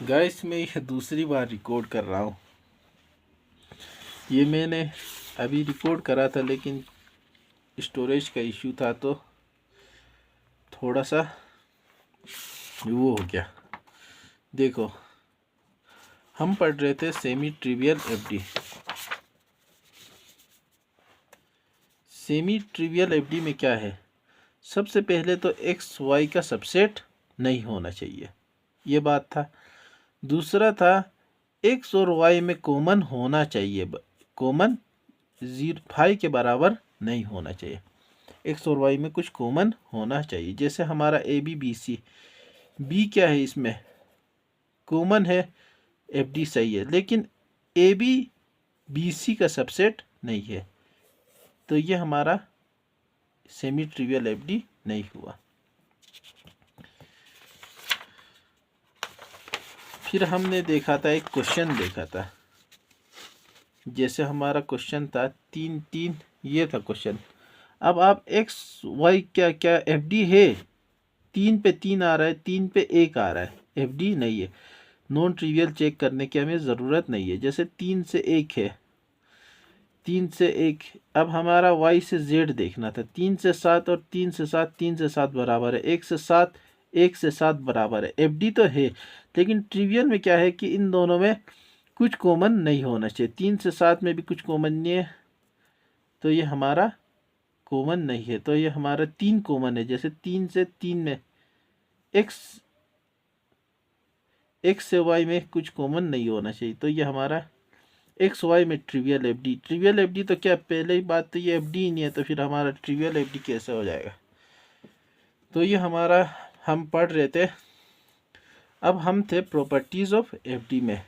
Guys मैं ये दूसरी बार रिकॉर्ड कर रहा हूँ। ये मैंने अभी रिकॉर्ड करा था लेकिन स्टोरेज का इश्यू था तो थोड़ा सा वो हो गया। देखो, हम पढ़ रहे थे semi trivial FD. Semi trivial FD में क्या है, सबसे पहले तो एक्स वाई का सबसेट नहीं होना चाहिए, ये बात था। दूसरा था एक्स और वाई में कॉमन होना चाहिए, कॉमन 5 के बराबर नहीं होना चाहिए। एक्स और वाई में कुछ कॉमन होना चाहिए, जैसे हमारा A B B C. B क्या है, इसमें कॉमन है, एफ डी सही है, लेकिन ए बी बी सी का सबसेट नहीं है, तो ये हमारा सेमी ट्रिवियल एफ डी नहीं हुआ। फिर हमने देखा था, एक क्वेश्चन देखा था, जैसे हमारा क्वेश्चन था 3 3, ये था क्वेश्चन। अब आप एक्स वाई क्या क्या एफ डी है, 3 पे 3 आ रहा है, 3 पे 1 आ रहा है, एफ डी नहीं है। नॉन ट्रिवियल चेक करने की हमें ज़रूरत नहीं है। जैसे 3 से 1 है, 3 से 1। अब हमारा y से z देखना था, 3 से 7 और 3 से 7, 3 से 7 बराबर है, 1 से 7, 1 से 7 बराबर है, एफ डी तो है। लेकिन ट्रिवियल में क्या है कि इन दोनों में कुछ कॉमन नहीं होना चाहिए। 3 से 7 में भी कुछ कॉमन नहीं है, तो ये हमारा कॉमन नहीं है। तो ये हमारा 3 कॉमन है, जैसे 3 से 3 में एक्स से वाई में कुछ कॉमन नहीं होना चाहिए, तो ये हमारा एक्स वाई में trivial F D. Trivial F D तो क्या, पहले ही बात तो ये एफ डी ही नहीं है, तो फिर हमारा ट्रिवियल एफ डी कैसे हो जाएगा। तो ये हमारा हम पढ़ रहे थे। अब हम थे प्रॉपर्टीज ऑफ एफ डी में।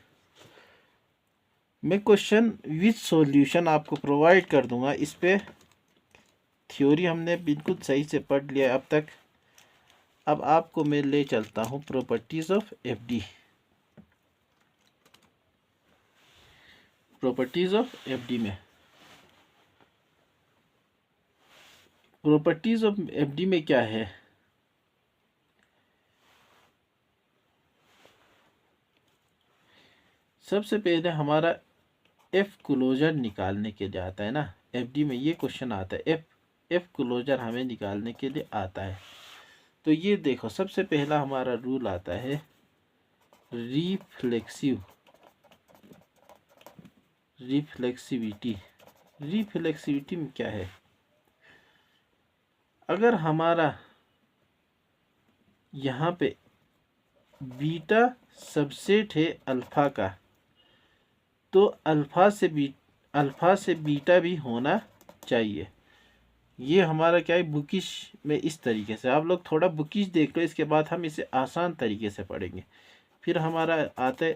मैं क्वेश्चन विथ सॉल्यूशन आपको प्रोवाइड कर दूंगा। इस पे थ्योरी हमने बिल्कुल सही से पढ़ लिया अब तक। अब आपको मैं ले चलता हूँ properties of F D. Properties of F D में, प्रॉपर्टीज ऑफ एफ डी में क्या है, सबसे पहले हमारा एफ क्लोजर निकालने के लिए आता है ना। एफ डी में ये क्वेश्चन आता है, एफ क्लोजर हमें निकालने के लिए आता है। तो ये देखो, सबसे पहला हमारा रूल आता है रिफ्लेक्सिविटी। रिफ्लेक्सिविटी में क्या है, अगर हमारा यहाँ पे बीटा सबसेट है अल्फा का, तो अल्फा से बीटा भी होना चाहिए। ये हमारा क्या है, बुकिश में इस तरीके से। आप लोग थोड़ा बुकिश देख लो, इसके बाद हम इसे आसान तरीके से पढ़ेंगे। फिर हमारा आता है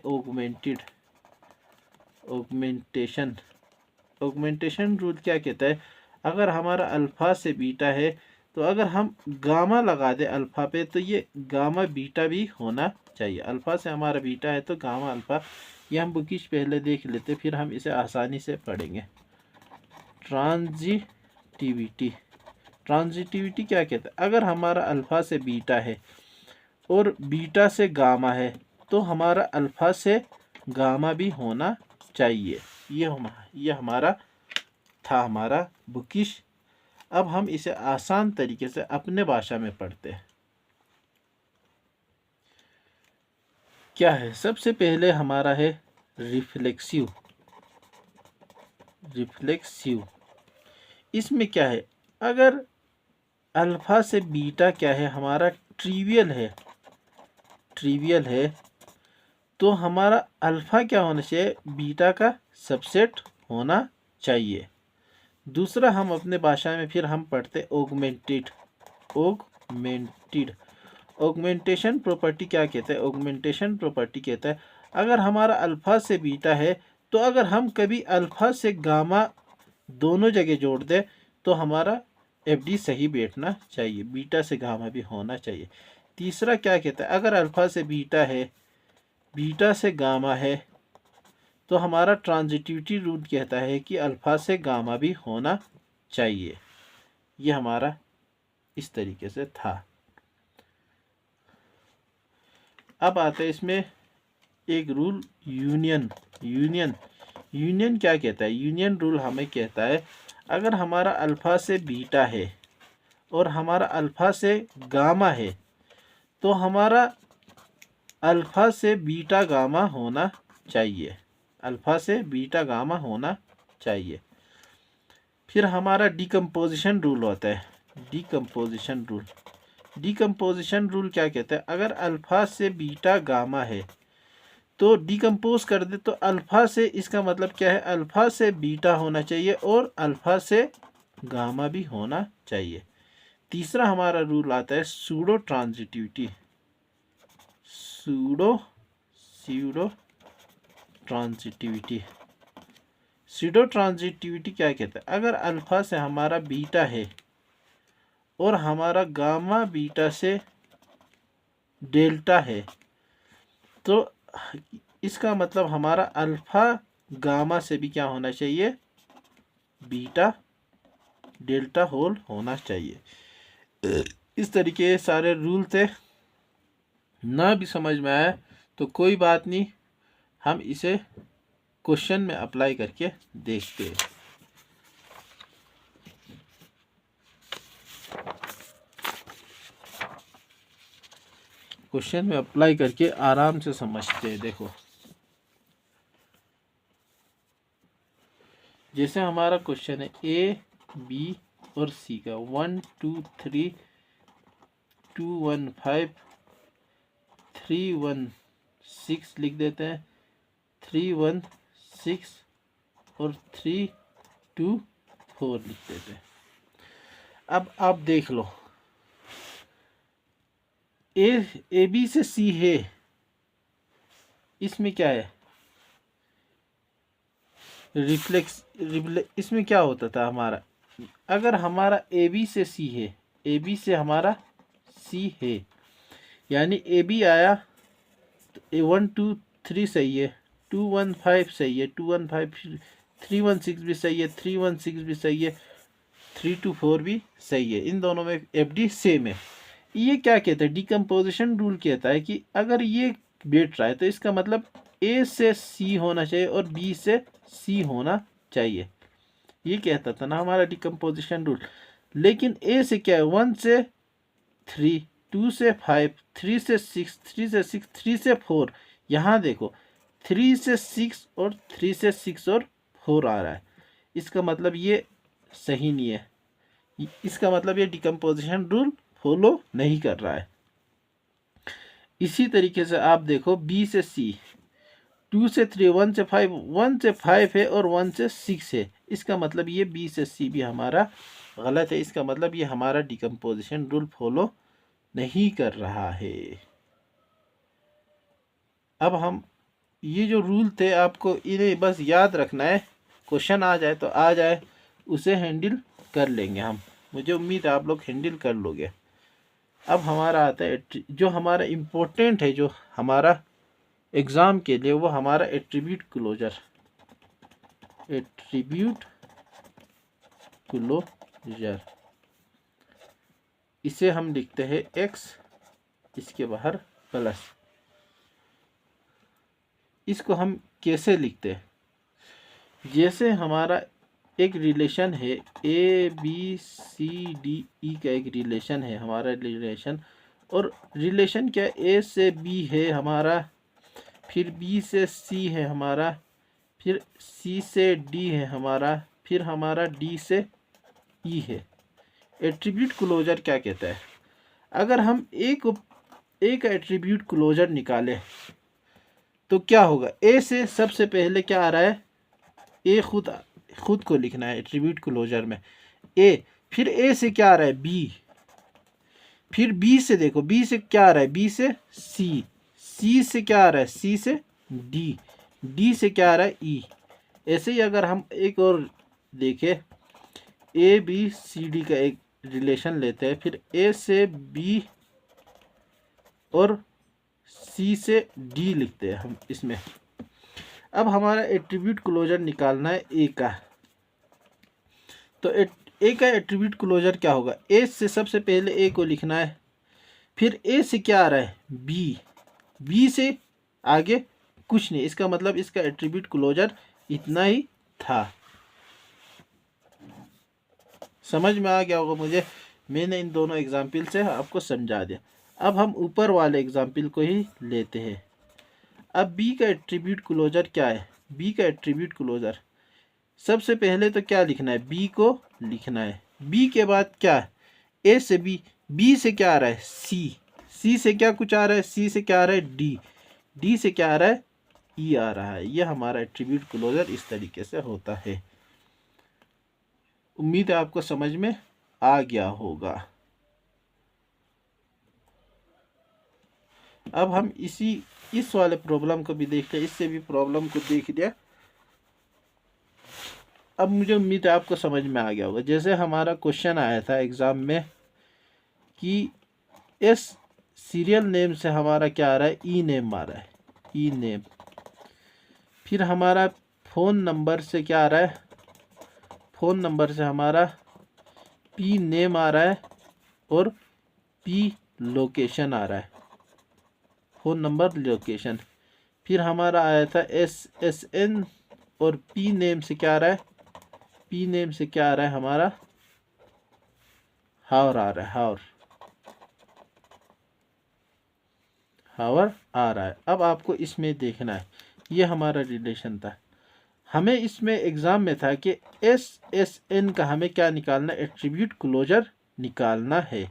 ऑगमेंटेशन रूल क्या कहता है, अगर हमारा अल्फा से बीटा है, तो अगर हम गामा लगा दे अल्फा पे, तो ये गामा बीटा भी होना चाहिए। अल्फा से हमारा बीटा है तो गामा अल्फा। ये हम बुकिश पहले देख लेते, फिर हम इसे आसानी से पढ़ेंगे। ट्रांजिटिविटी क्या कहता है, अगर हमारा अल्फा से बीटा है और बीटा से गामा है, तो हमारा अल्फा से गामा भी होना चाहिए। ये हमारा था, हमारा बुकिश। अब हम इसे आसान तरीके से अपने भाषा में पढ़ते हैं। क्या है, सबसे पहले हमारा है रिफ्लेक्सिव। इसमें क्या है, अगर अल्फा से बीटा क्या है, हमारा ट्रिवियल है, तो हमारा अल्फा क्या होना चाहिए, बीटा का सबसेट होना चाहिए। दूसरा, हम अपने भाषा में फिर हम पढ़ते ऑगमेंटेशन प्रॉपर्टी क्या कहता है। ऑगमेंटेशन प्रॉपर्टी कहता है, अगर हमारा अल्फा से बीटा है, तो अगर हम कभी अल्फा से गामा दोनों जगह जोड़ दें, तो हमारा एफ डी सही बैठना चाहिए, बीटा से गामा भी होना चाहिए। तीसरा क्या कहता है, अगर अल्फा से बीटा है, बीटा से गामा है, तो हमारा ट्रांजिटिविटी रूल कहता है कि अल्फा से गामा भी होना चाहिए। ये हमारा इस तरीके से था। अब आते हैं इसमें एक रूल यूनियन यूनियन क्या कहता है? यूनियन रूल हमें कहता है अगर हमारा अल्फ़ा से बीटा है और हमारा अल्फ़ा से गामा है तो हमारा अल्फ़ा से बीटा गामा होना चाहिए, अल्फ़ा से बीटा गामा होना चाहिए। फिर हमारा डिकम्पोजिशन रूल होता है, डिकम्पोजिशन रूल क्या कहता है? अगर अल्फ़ा से बीटा गामा है तो डिकम्पोज कर दे तो अल्फ़ा से, इसका मतलब क्या है? अल्फ़ा से बीटा होना चाहिए और अल्फ़ा से गामा भी होना चाहिए। तीसरा हमारा रूल आता है सूडो ट्रांजिटिविटी। सूडो ट्रांजिटिविटी क्या कहता है? अगर अल्फ़ा से हमारा बीटा है और हमारा गामा बीटा से डेल्टा है तो इसका मतलब हमारा अल्फ़ा गामा से भी क्या होना चाहिए? बीटा डेल्टा होल होना चाहिए। इस तरीके के सारे रूल थे। ना भी समझ में आया तो कोई बात नहीं, हम इसे क्वेश्चन में अप्लाई करके देखते हैं। क्वेश्चन में अप्लाई करके आराम से समझते हैं। देखो, जैसे हमारा क्वेश्चन है ए बी और सी का 1 2 3 2 1 5 3 1 6 लिख देते हैं, 3 1 6 और 3 2 4 लिख देते हैं। अब आप देख लो, ए बी से सी है, इसमें क्या है? इसमें क्या होता था हमारा? अगर हमारा ए बी से सी है, ए बी से हमारा सी है, यानी ए बी आया तो 1 2 3 सही है, 2 1 5 सही है, 2 1 5 3 1 6 भी सही है, 3 1 6 भी सही है, 3 2 4 भी सही है। इन दोनों में एफ डी सेम है। ये क्या कहता है? डिकम्पोजिशन रूल कहता है कि अगर ये बैठ रहा है तो इसका मतलब ए से सी होना चाहिए और बी से सी होना चाहिए। ये कहता था ना हमारा डिकम्पोजिशन रूल। लेकिन ए से क्या है? 1 से 3, 2 से 5, 3 से 6, 3 से 6, 3 से 4। यहाँ देखो 3 से 6 और 3 से 6 और 4 आ रहा है, इसका मतलब ये सही नहीं है। इसका मतलब ये डिकम्पोजिशन रूल फॉलो नहीं कर रहा है। इसी तरीके से आप देखो बी से सी, 2 से 3, 1 से 5, 1 से 5 है और 1 से 6 है, इसका मतलब ये बी से सी भी हमारा गलत है। इसका मतलब ये हमारा डिकम्पोजिशन रूल फॉलो नहीं कर रहा है। अब हम ये जो रूल थे आपको इन्हें बस याद रखना है, क्वेश्चन आ जाए तो आ जाए, उसे हैंडल कर लेंगे हम। मुझे उम्मीद है आप लोग हैंडल कर लोगे। अब हमारा आता है जो हमारा इम्पोर्टेंट है, जो हमारा एग्ज़ाम के लिए, वो हमारा एट्रीब्यूट क्लोजर। इसे हम लिखते हैं x, इसके बाहर प्लस। इसको हम कैसे लिखते हैं? जैसे हमारा एक रिलेशन है ए बी सी डी ई का एक रिलेशन है हमारा रिलेशन, और रिलेशन क्या? ए से बी है हमारा, फिर बी से सी है हमारा, फिर सी से डी है हमारा, फिर हमारा डी से ई है। एट्रीब्यूट क्लोजर क्या कहता है? अगर हम एक एट्रीब्यूट क्लोजर निकालें तो क्या होगा? ए से सबसे पहले क्या आ रहा है? ए खुद को लिखना है एट्रीब्यूट क्लोजर में, ए। फिर ए से क्या आ रहा है? बी। फिर बी से देखो, बी से क्या आ रहा है? बी से सी। सी से क्या आ रहा है? सी से डी। डी से क्या आ रहा है? ई। ऐसे ही अगर हम एक और देखें, ए बी सी डी का एक रिलेशन लेते हैं, फिर ए से बी और सी से डी लिखते हैं हम इसमें। अब हमारा एट्रीब्यूट क्लोजर निकालना है ए का, तो ए का एट्रीब्यूट क्लोजर क्या होगा? ए से सबसे पहले ए को लिखना है, फिर ए से क्या आ रहा है? बी। बी से आगे कुछ नहीं। इसका मतलब इसका एट्रीब्यूट क्लोजर इतना ही था। समझ में आ गया होगा मुझे। मैंने इन दोनों एग्जाम्पल से आपको समझा दिया। अब हम ऊपर वाले एग्जाम्पल को ही लेते हैं। अब बी का एट्रीब्यूट क्लोजर क्या है? बी का एट्रीब्यूट क्लोजर सबसे पहले तो क्या लिखना है? बी को लिखना है। बी के बाद क्या है? ए से बी। बी से क्या आ रहा है? सी। सी से क्या कुछ आ रहा है? सी से क्या आ रहा है? डी। डी से क्या आ रहा है? ई आ रहा है। यह हमारा एट्रीब्यूट क्लोजर इस तरीके से होता है। उम्मीद है आपको समझ में आ गया होगा। अब हम इस वाले प्रॉब्लम को भी देखते हैं। इससे भी प्रॉब्लम को देख लिया। अब मुझे उम्मीद है आपको समझ में आ गया होगा। जैसे हमारा क्वेश्चन आया था एग्ज़ाम में कि इस सीरियल नेम से हमारा क्या आ रहा है? ई नेम आ रहा है। ई नेम। फिर हमारा फ़ोन नंबर से क्या आ रहा है? फ़ोन नंबर से हमारा पी नेम आ रहा है और पी लोकेशन आ रहा है। Phone number location. फिर हमारा आया था SSN और पी नेम से क्या आ रहा है? पी नेम से क्या आ रहा है हमारा? हावर आ रहा है। हावर आ रहा है। अब आपको इसमें देखना है, ये हमारा रिलेशन था। हमें इसमें एग्ज़ाम में था कि SSN का हमें क्या निकालना है? एट्रीब्यूट क्लोजर निकालना है।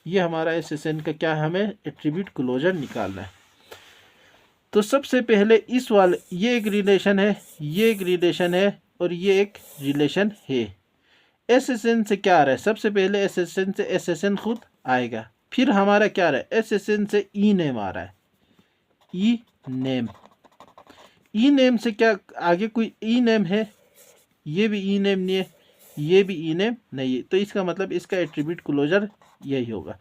ये हमारा SSN का क्या है? हमें एट्रीब्यूट क्लोजर निकालना है। तो सबसे पहले इस वाले, ये एक रिलेशन है, ये एक रिलेशन है और ये एक रिलेशन है। SSN से क्या आ रहा है? सबसे पहले SSN से SSN खुद आएगा। फिर हमारा क्या आ रहा है? SSN से ई नेम आ रहा है। ई नेम। ई नेम से क्या आगे कोई ई नेम है? ये भी ई नेम नहीं है, ये भी ई नेम नहीं है। तो इसका मतलब इसका एट्रीब्यूट क्लोजर यही होगा।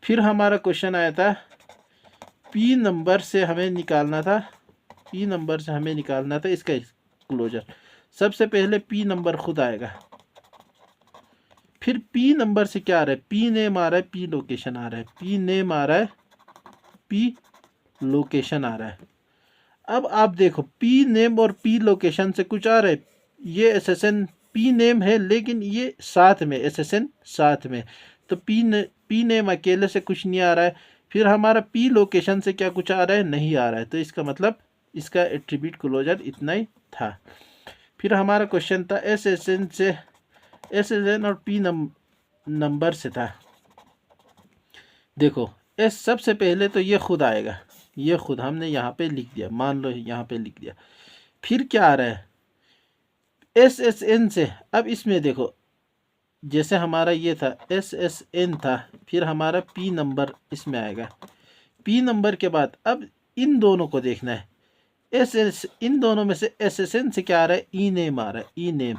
फिर हमारा क्वेश्चन आया था पी नंबर से हमें निकालना था। पी नंबर से हमें निकालना था इसका क्लोजर। सबसे पहले पी नंबर खुद आएगा। फिर पी नंबर से क्या आ रहा है? पी नेम आ रहा है, पी लोकेशन आ रहा है। पी नेम आ रहा है, पी लोकेशन आ रहा है। अब आप देखो, पी नेम और पी लोकेशन से कुछ आ रहा है। ये SSN पी नेम है लेकिन ये साथ में SSN साथ में, तो पी नेम अकेले से कुछ नहीं आ रहा है। फिर हमारा पी लोकेशन से क्या कुछ आ रहा है? नहीं आ रहा है। तो इसका मतलब इसका एट्रीब्यूट क्लोजर इतना ही था। फिर हमारा क्वेश्चन था SSN और पी नंबर से था। देखो एस सबसे पहले तो ये खुद आएगा, ये खुद हमने यहाँ पे लिख दिया, मान लो यहाँ पे लिख दिया। फिर क्या आ रहा है? SSN से। अब इसमें देखो, जैसे हमारा ये था SSN था, फिर हमारा पी नंबर इसमें आएगा। पी नंबर के बाद अब इन दोनों को देखना है। इन दोनों में से SSN से क्या आ रहा है? ई नेम आ रहा है। ई नेम।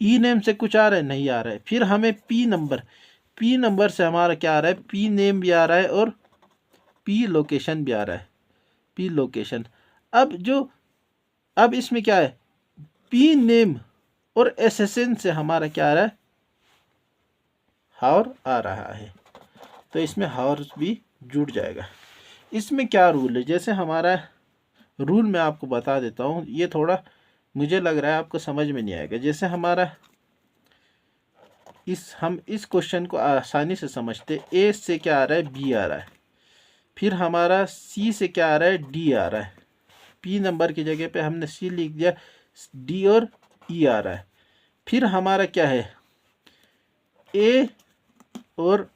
ई नेम से कुछ आ रहा है? नहीं आ रहा है। फिर हमें पी नंबर से हमारा क्या आ रहा है? पी नेम भी आ रहा है और पी लोकेशन भी आ रहा है। P location. अब इसमें क्या है? पी नेम और SSN से हमारा क्या आ रहा है? हावर आ रहा है। तो इसमें हावर भी जुड़ जाएगा। इसमें क्या रूल है? जैसे हमारा रूल मैं आपको बता देता हूँ, ये थोड़ा मुझे लग रहा है आपको समझ में नहीं आएगा। जैसे हमारा हम इस क्वेश्चन को आसानी से समझते। ए से क्या आ रहा है? बी आ रहा है। फिर हमारा सी से क्या आ रहा है? डी आ रहा है। पी नंबर की जगह पे हमने सी लिख दिया, डी और ई आ रहा है। फिर हमारा क्या है? ए और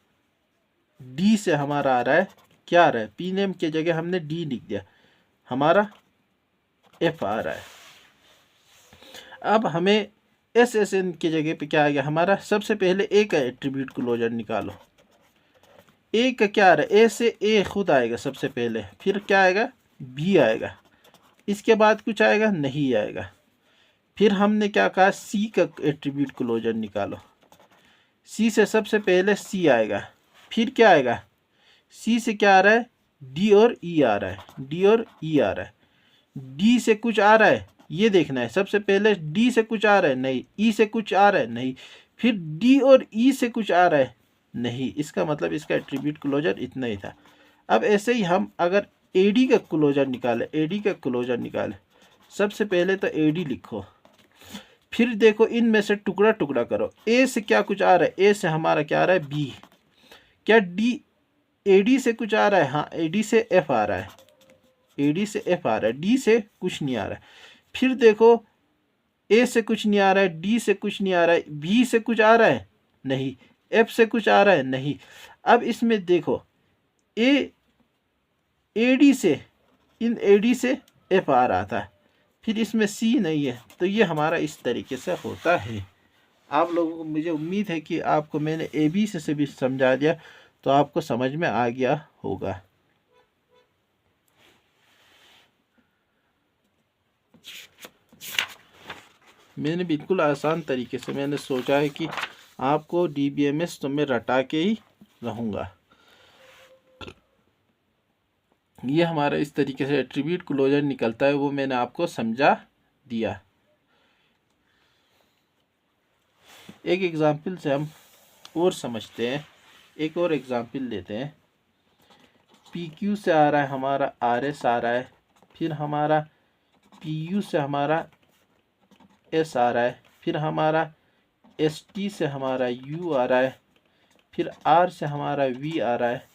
डी से हमारा आ रहा है, क्या आ रहा है? पी नेम की जगह हमने डी लिख दिया, हमारा एफ आ रहा है। अब हमें SSN की जगह पे क्या आ गया हमारा? सबसे पहले ए का एट्रीब्यूट क्लोजर निकालो। ए का क्या आ रहा है? ए से ए खुद आएगा सबसे पहले, फिर क्या आएगा? बी आएगा, इसके बाद कुछ आएगा? नहीं आएगा। फिर हमने क्या कहा? सी का एट्रीब्यूट क्लोजर निकालो। सी से सबसे पहले सी आएगा, फिर क्या आएगा? सी से क्या आ रहा है? डी और ई आ रहा है। डी और ई आ रहा है। डी से कुछ आ रहा है, ये देखना है। सबसे पहले डी से कुछ आ रहा है? नहीं। ई से कुछ आ रहा है? नहीं। फिर डी और ई से कुछ आ रहा है? नहीं। इसका मतलब इसका एट्रीब्यूट क्लोजर इतना ही था। अब ऐसे ही हम अगर एडी का क्लोजर निकाले, एडी का क्लोजर निकाले। सबसे पहले तो एडी लिखो, फिर देखो इनमें से टुकड़ा टुकड़ा करो। ए से क्या कुछ आ रहा है, ए से हमारा क्या आ रहा है बी, क्या डी एडी से कुछ आ रहा है, हाँ एडी से एफ आ रहा है, एडी से एफ आ रहा है, डी से कुछ नहीं आ रहा है। फिर देखो ए से कुछ नहीं आ रहा है, डी से कुछ नहीं आ रहा है, बी से कुछ आ रहा है नहीं, एफ से कुछ आ रहा है नहीं। अब इसमें देखो ए एडी से, इन एडी से एफ आ रहा था, फिर इसमें सी नहीं है, तो ये हमारा इस तरीके से होता है। आप लोगों को, मुझे उम्मीद है कि आपको मैंने ए बी से भी समझा दिया, तो आपको समझ में आ गया होगा। मैंने बिल्कुल आसान तरीके से मैंने सोचा है कि आपको DBMS तो मैं रटा के ही रहूँगा। ये हमारा इस तरीके से एट्रीब्यूट क्लोजर निकलता है, वो मैंने आपको समझा दिया। एक एग्जाम्पल से हम और समझते हैं, एक और एग्जाम्पल लेते हैं। PQ से आ रहा है हमारा RS आ रहा है, फिर हमारा PU से हमारा S आ रहा है, फिर हमारा ST से हमारा U आ रहा है, फिर R से हमारा V आ रहा है,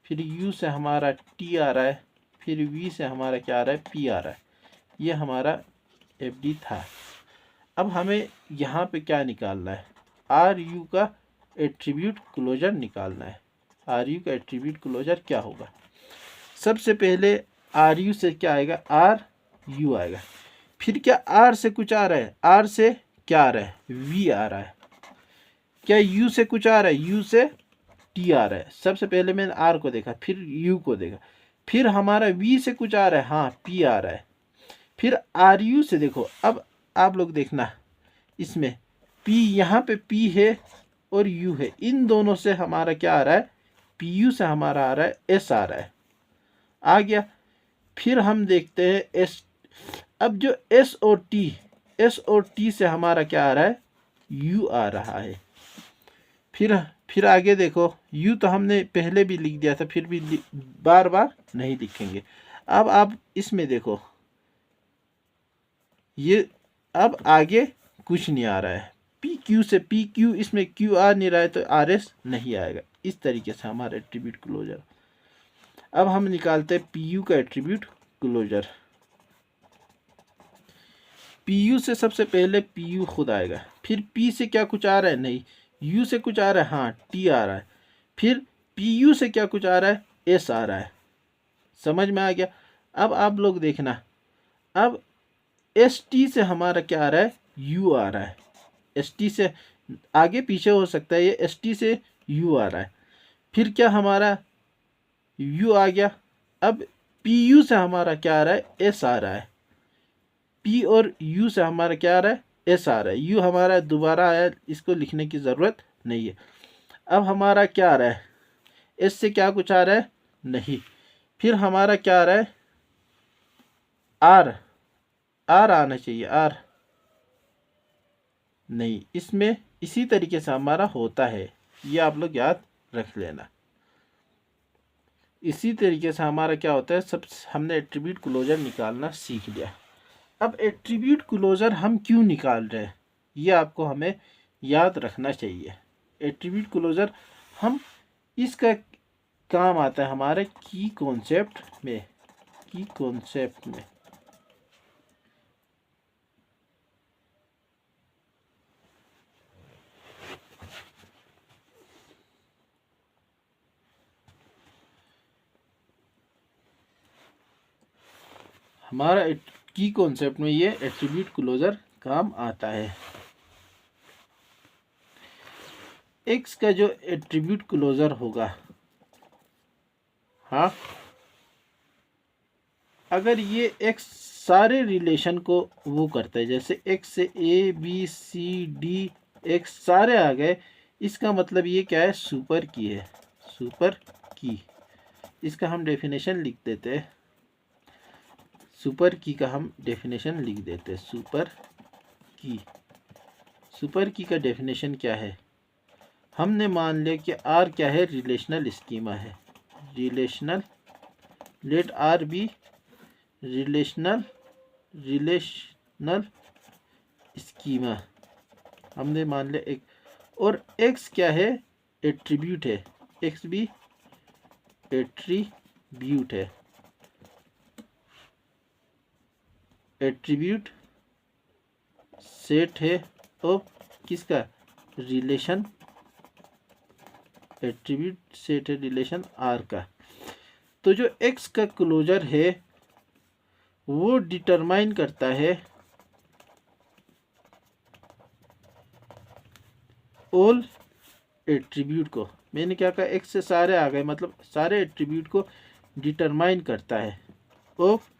फिर U से हमारा T आ रहा है, फिर V से हमारा क्या आ रहा है P आ रहा है। ये हमारा FD था। अब हमें यहाँ पे क्या निकालना है, RU का एट्रीब्यूट क्लोजर निकालना है। RU का एट्रीब्यूट क्लोजर क्या होगा, सबसे पहले RU से क्या आएगा, RU आएगा। फिर क्या R से कुछ आ रहा है, R से क्या आ रहा है, V आ रहा है। क्या U से कुछ आ रहा है, U से T आ रहा है। सबसे पहले मैंने R को देखा, फिर U को देखा, फिर हमारा V से कुछ आ रहा है, हाँ P आ रहा है। फिर RU से देखो, अब आप लोग देखना इसमें P, यहाँ पे P है और U है, इन दोनों से हमारा क्या आ रहा है, PU से हमारा आ रहा है S आ रहा है, आ गया। फिर हम देखते हैं S, अब जो S और T से हमारा क्या आ रहा है, U आ रहा है। फिर आगे देखो, U तो हमने पहले भी लिख दिया था, फिर भी बार बार नहीं लिखेंगे। अब आप इसमें देखो, ये अब आगे कुछ नहीं आ रहा है, PQ से PQ, इसमें Q आ नहीं रहा है, तो RS नहीं आएगा। इस तरीके से हमारा एट्रीब्यूट क्लोजर। अब हम निकालते हैं PU का एट्रीब्यूट क्लोजर। PU से सबसे पहले PU खुद आएगा, फिर P से क्या कुछ आ रहा है, नहीं, U से कुछ आ रहा है, हाँ T आ रहा है, फिर PU से क्या कुछ आ रहा है, S आ रहा है। समझ में आ गया। अब आप लोग देखना, अब ST से हमारा क्या आ रहा है, U आ रहा है। ST से आगे पीछे हो सकता है, ये ST से U आ रहा है। फिर क्या हमारा U आ गया। अब PU से हमारा क्या आ रहा है, S आ रहा है। P और U से हमारा क्या आ रहा है, S आ रहा है। U हमारा दोबारा आया, इसको लिखने की ज़रूरत नहीं है। अब हमारा क्या आ रहा है, S से क्या कुछ आ रहा है, नहीं। फिर हमारा क्या आ रहा है, R आना चाहिए, R नहीं, इसमें इसी तरीके से हमारा होता है, ये आप लोग याद रख लेना। इसी तरीके से हमारा क्या होता है, सब हमने एट्रीब्यूट क्लोजर निकालना सीख लिया। अब एट्रीब्यूट क्लोजर हम क्यों निकाल रहे हैं, ये आपको हमें याद रखना चाहिए। एट्रीब्यूट क्लोजर हम, इसका काम आता है हमारे की कॉन्सेप्ट में, हमारा की कॉन्सेप्ट में ये एट्रीब्यूट क्लोजर काम आता है। एक्स का जो एट्रीब्यूट क्लोजर होगा, हाँ, अगर ये एक्स सारे रिलेशन को वो करता है, जैसे एक्स से A B C D x सारे आ गए, इसका मतलब ये क्या है, सुपर की है, सुपर की। इसका हम डेफिनेशन लिख देते हैं, सुपर की का हम डेफिनेशन लिख देते हैं, सुपर की का डेफिनेशन क्या है, हमने मान लिया कि आर क्या है, रिलेशनल स्कीमा है, relational let R be relational schema, हमने मान लिया एक, और एक्स क्या है, एट्रीब्यूट है, एक्स भी एट्रीब्यूट है, एट्रीब्यूट सेट है ऑफ किसका, रिलेशन, एट्रीब्यूट सेट है रिलेशन आर का। तो जो एक्स का क्लोजर है वो डिटरमाइन करता है ऑल एट्रीब्यूट को, मैंने क्या कहा, एक्स से सारे आ गए, मतलब सारे एट्रीब्यूट को डिटरमाइन करता है ऑफ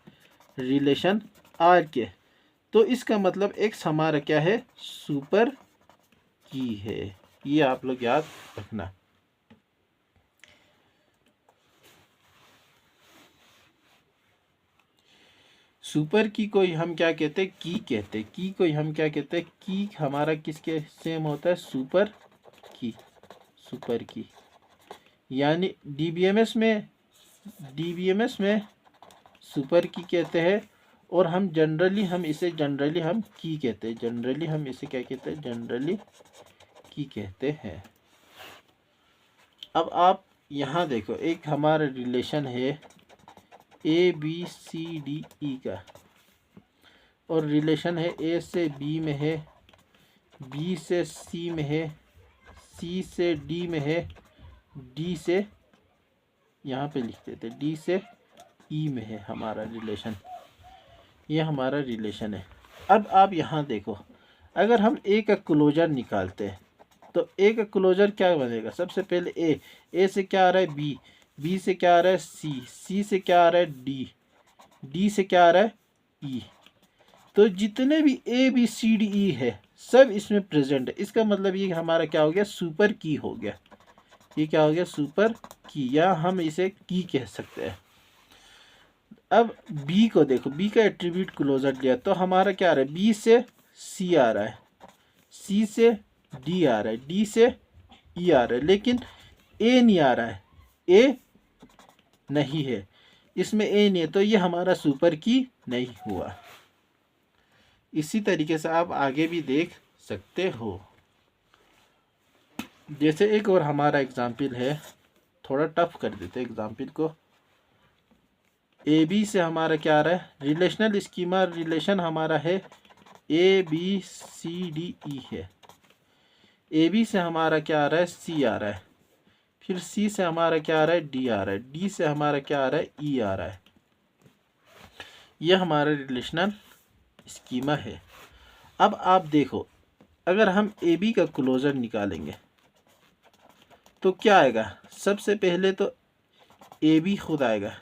रिलेशन आर के। तो इसका मतलब एक्स हमारा क्या है, सुपर की है, ये आप लोग याद रखना। सुपर की को हम क्या कहते हैं, की कहते हैं, की को हम क्या कहते हैं, की हमारा किसके सेम होता है, सुपर की, सुपर की, यानी डीबीएमएस में सुपर की कहते हैं, और हम जनरली हम इसे की कहते हैं, जनरली हम इसे क्या कहते हैं, जनरली की कहते हैं। अब आप यहाँ देखो, एक हमारा रिलेशन है ए बी सी डी ई का, और रिलेशन है ए से बी में है, बी से सी में है, सी से डी में है, डी से, यहाँ पे लिख देते, डी से ई में है हमारा रिलेशन, ये हमारा रिलेशन है। अब आप यहाँ देखो, अगर हम ए का क्लोजर निकालते हैं तो ए का क्लोजर क्या बनेगा, सबसे पहले ए से क्या आ रहा है, बी से क्या आ रहा है, सी से क्या आ रहा है, डी से क्या आ रहा है, ई। तो जितने भी ए बी सी डी ई है सब इसमें प्रेजेंट है, इसका मतलब ये हमारा क्या हो गया, सुपर की हो गया, ये क्या हो गया, सुपर की, या हम इसे की कह सकते हैं। अब बी को देखो, बी का एट्रीब्यूट क्लोजर लिया तो हमारा क्या आ रहा है, बी से सी आ रहा है, सी से डी आ रहा है, डी से ई आ रहा है, लेकिन ए नहीं आ रहा है, ए नहीं है, इसमें ए नहीं है, तो ये हमारा सुपर की नहीं हुआ। इसी तरीके से आप आगे भी देख सकते हो। जैसे एक और हमारा एग्जाम्पल है, थोड़ा टफ कर देते एग्जाम्पल को। ए बी से हमारा क्या आ रहा है, रिलेशनल स्कीमा, रिलेशन हमारा है ए बी सी डी ई है, ए बी से हमारा क्या आ रहा है, सी आ रहा है, फिर सी से हमारा क्या आ रहा है, डी आ रहा है, डी से हमारा क्या आ रहा है, ई आ रहा है, यह हमारा रिलेशनल स्कीमा है। अब आप देखो, अगर हम ए बी का क्लोजर निकालेंगे तो क्या आएगा, सबसे पहले तो ए बी खुद आएगा,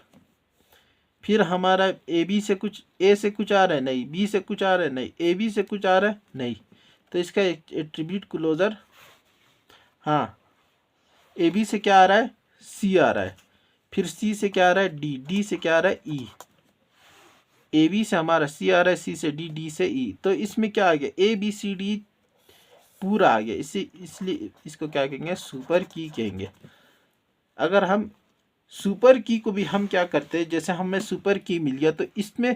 फिर हमारा ए बी से कुछ, ए से कुछ आ रहा है नहीं, बी से कुछ आ रहा है नहीं, ए बी से कुछ आ रहा है नहीं, तो इसका एट्रीब्यूट क्लोजर, हाँ, ए बी से क्या आ रहा है, सी आ रहा है, फिर सी से क्या आ रहा है, डी, डी से क्या आ रहा है, ई, ए बी से हमारा सी आ रहा है, सी से डी, डी से ई, तो इसमें क्या आ गया, ए बी सी डी पूरा आ गया, इसलिए इसको क्या कहेंगे, सुपर की कहेंगे। अगर हम सुपर की को भी हम क्या करते हैं, जैसे हमें सुपर की मिल गया तो इसमें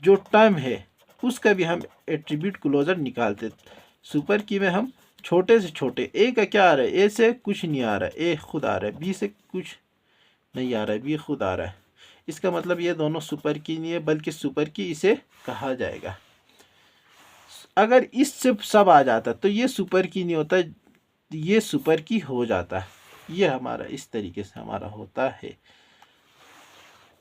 जो टर्म है उसका भी हम एट्रीब्यूट क्लोजर निकालते। सुपर की में हम छोटे से छोटे, ए का क्या आ रहा है, ए से कुछ नहीं आ रहा है, ए खुद आ रहा है, बी से कुछ नहीं आ रहा है, बी खुद आ रहा है, इसका मतलब ये दोनों सुपर की नहीं है, बल्कि सुपर की इसे कहा जाएगा। अगर इससे सब आ जाता तो ये सुपर की नहीं होता, ये सुपर की हो जाता है, ये हमारा इस तरीके से हमारा होता है।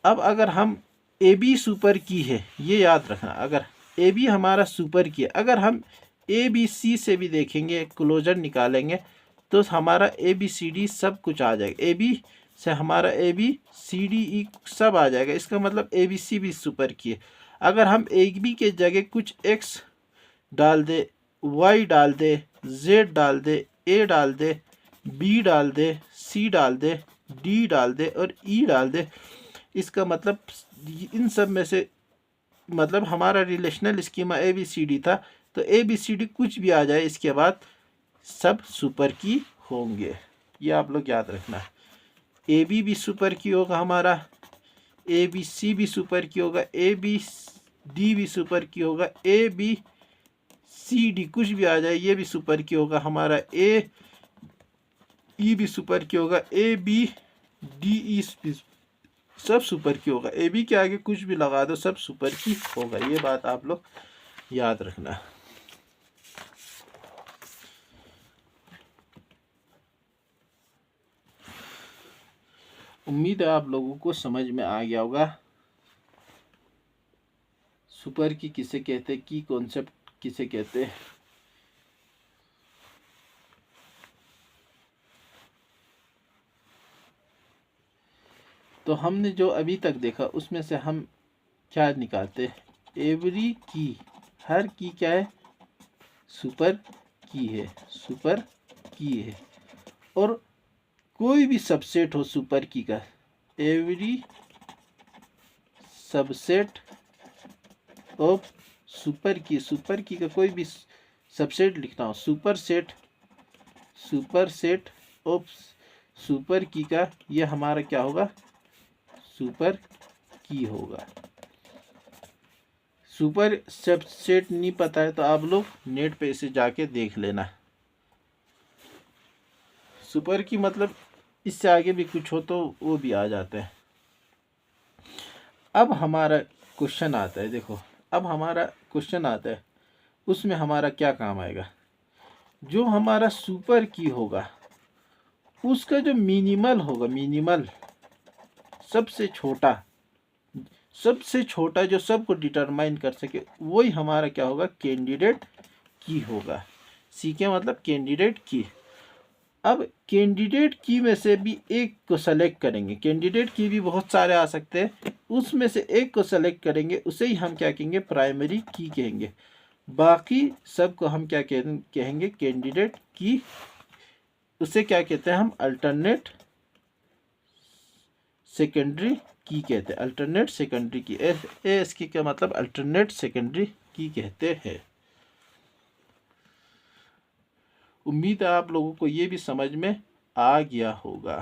अब अगर हम ए बी सुपर की है, ये याद रखना, अगर ए बी हमारा सुपर की है, अगर हम ए बी सी से भी देखेंगे, क्लोजर निकालेंगे तो हमारा ए बी सी डी सब कुछ आ जाएगा, ए बी से हमारा A B C D E सब आ जाएगा, इसका मतलब ए बी सी भी सुपर की है। अगर हम ए बी के जगह कुछ एक्स डाल दे, वाई डाल दे, जेड डाल दे, ए डाल दे, बी डाल दे, सी डाल दे, डी डाल दे और ई डाल दे, इसका मतलब इन सब में से, मतलब हमारा relational schema A B C D था, तो ए बी सी डी कुछ भी आ जाए इसके बाद सब सुपर की होंगे, ये आप लोग याद रखना। ए बी भी सुपर की होगा हमारा, ए बी सी भी सुपर की होगा, ए बी डी भी सुपर की होगा, ए बी सी डी कुछ भी आ जाए ये भी सुपर की होगा, हमारा ए ई भी सुपर की होगा, ए बी डी ई सब सुपर की होगा, ए बी के आगे कुछ भी लगा दो सब सुपर की होगा। ये बात आप लोग याद रखना। उम्मीद है आप लोगों को समझ में आ गया होगा सुपर की किसे कहते हैं, की कॉन्सेप्ट किसे कहते हैं। तो हमने जो अभी तक देखा उसमें से हम क्या निकालते हैं, एवरी की, हर की क्या है, सुपर की है, सुपर की है। और कोई भी सबसेट हो सुपर की का, एवरी सबसेट ऑफ सुपर की, सुपर की का कोई भी सबसेट लिखना हो, super set, super set of super की का ये हमारा क्या होगा, सुपर की होगा। सुपर सबसेट नहीं पता है तो आप लोग नेट पे इसे जाके देख लेना। सुपर की मतलब इससे आगे भी कुछ हो तो वो भी आ जाता है। अब हमारा क्वेश्चन आता है, देखो अब हमारा क्वेश्चन आता है, उसमें हमारा क्या काम आएगा, जो हमारा सुपर की होगा उसका जो मिनिमल होगा, मिनिमल सबसे छोटा, सबसे छोटा जो सबको डिटरमाइन कर सके वही हमारा क्या होगा, कैंडिडेट की होगा। सी के मतलब कैंडिडेट की। अब कैंडिडेट की में से भी एक को सेलेक्ट करेंगे, कैंडिडेट की भी बहुत सारे आ सकते हैं, उसमें से एक को सेलेक्ट करेंगे, उसे ही हम क्या कहेंगे, प्राइमरी की कहेंगे। बाकी सबको हम क्या कहेंगे, कैंडिडेट की। उसे क्या कहते हैं हम, अल्टरनेट सेकेंडरी की कहते हैं, अल्टरनेट सेकेंडरी की। एस की क्या मतलब, अल्टरनेट सेकेंडरी की कहते हैं। उम्मीद है आप लोगों को ये भी समझ में आ गया होगा।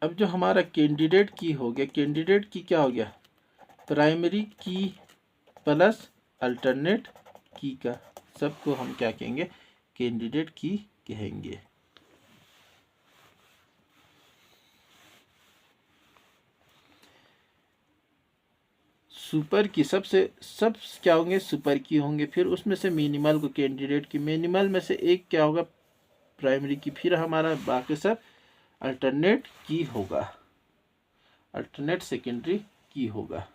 अब जो हमारा कैंडिडेट की हो गया, कैंडिडेट की क्या हो गया, प्राइमरी की प्लस अल्टरनेट की का सबको हम क्या कहेंगे, कैंडिडेट की कहेंगे। सुपर की सबसे सब क्या होंगे, सुपर की होंगे। फिर उसमें से मिनिमल को कैंडिडेट की, मिनिमल में से एक क्या होगा, प्राइमरी की। फिर हमारा बाकी सब अल्टरनेट की होगा, अल्टरनेट सेकेंडरी की होगा।